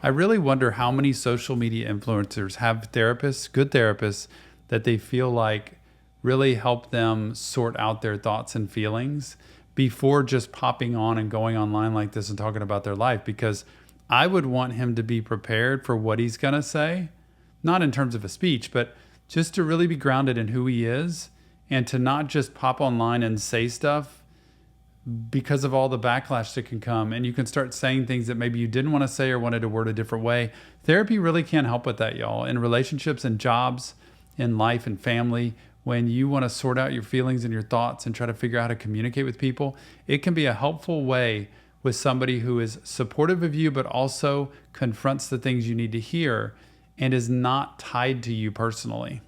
I really wonder how many social media influencers have therapists, good therapists, that they feel like really help them sort out their thoughts and feelings before just popping on and going online like this and talking about their life. Because I would want him to be prepared for what he's going to say, not in terms of a speech, but just to really be grounded in who he is and to not just pop online and say stuff because of all the backlash that can come. And you can start saying things that maybe you didn't want to say or wanted to word a different way. Therapy really can help with that, y'all. In relationships and jobs, in life and family, when you want to sort out your feelings and your thoughts and try to figure out how to communicate with people, it can be a helpful way with somebody who is supportive of you, but also confronts the things you need to hear and is not tied to you personally.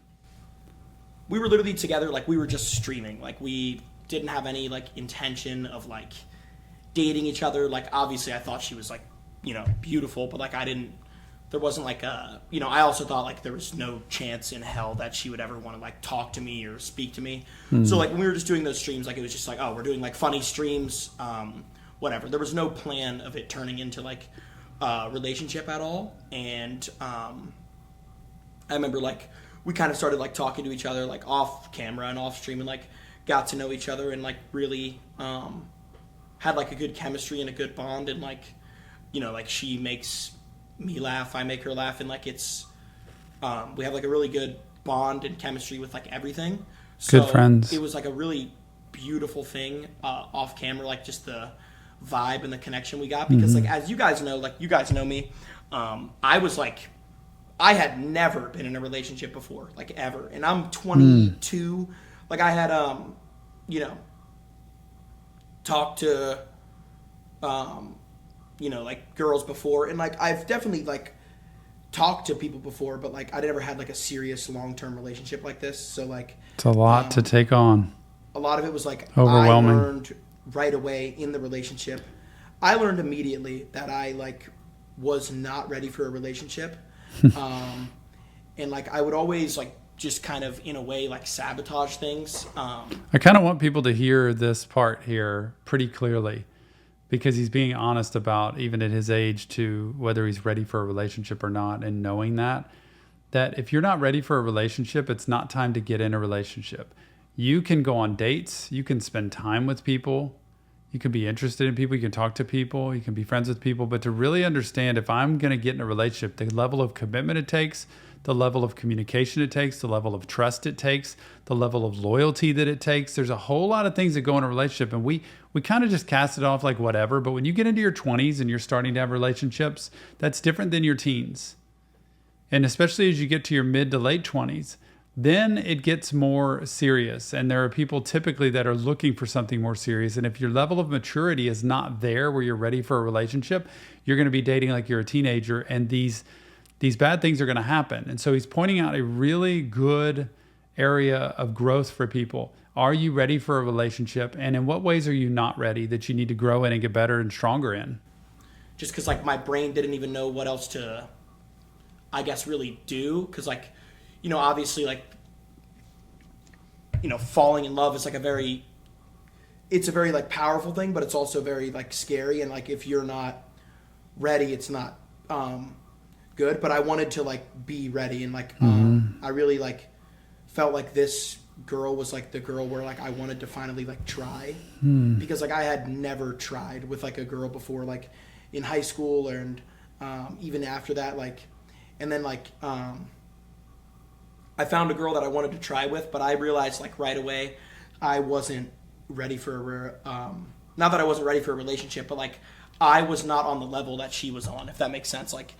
We were literally together, like we were just streaming. Like we didn't have any like intention of like dating each other. Like obviously I thought she was like, you know, beautiful, but like there wasn't like a, you know, I also thought like there was no chance in hell that she would ever want to like talk to me or speak to me. So like when we were just doing those streams, like it was just like, oh, we're doing like funny streams, whatever. There was no plan of it turning into like a relationship at all. And I remember like we kind of started like talking to each other like off camera and off stream and like got to know each other and like really had like a good chemistry and a good bond. And like, you know, like she makes me laugh, I make her laugh, and like it's we have like a really good bond and chemistry with like everything. Good friends. It was like a really beautiful thing off camera, like just the vibe and the connection we got. Because like as you guys know, like you guys know me, I had never been in a relationship before, like ever, and I'm 22. Like I had you know, talked to you know, like girls before, and like I've definitely like talked to people before, but like I never had like a serious long-term relationship like this. So like it's a lot to take on. A lot of it was like overwhelming. I learned right away in the relationship. I learned immediately that I like was not ready for a relationship. And like I would always like just kind of in a way like sabotage things. I kind of want people to hear this part here pretty clearly, because he's being honest about, even at his age, to whether he's ready for a relationship or not, and knowing that if you're not ready for a relationship, it's not time to get in a relationship. You can go on dates, you can spend time with people, you can be interested in people, you can talk to people, you can be friends with people, but to really understand if I'm going to get in a relationship, the level of commitment it takes, the level of communication it takes, the level of trust it takes, the level of loyalty that it takes. There's a whole lot of things that go in a relationship, and we kind of just cast it off like whatever. But when you get into your 20s and you're starting to have relationships, that's different than your teens. And especially as you get to your mid to late 20s, then it gets more serious. And there are people typically that are looking for something more serious. And if your level of maturity is not there where you're ready for a relationship, you're going to be dating like you're a teenager, and these bad things are going to happen. And so he's pointing out a really good area of growth for people. Are you ready for a relationship? And in what ways are you not ready that you need to grow in and get better and stronger in? Just because like my brain didn't even know what else to, I guess, really do. Because like, you know, obviously like, you know, falling in love is like it's a very like powerful thing, but it's also very like scary. And like if you're not ready, it's not good. But I wanted to like be ready, and like I really like felt like this girl was like the girl where like I wanted to finally like try, because like I had never tried with like a girl before, like in high school and even after that, like, and then like I found a girl that I wanted to try with, but I realized like right away I wasn't ready for not that I wasn't ready for a relationship, but like I was not on the level that she was on, if that makes sense. Like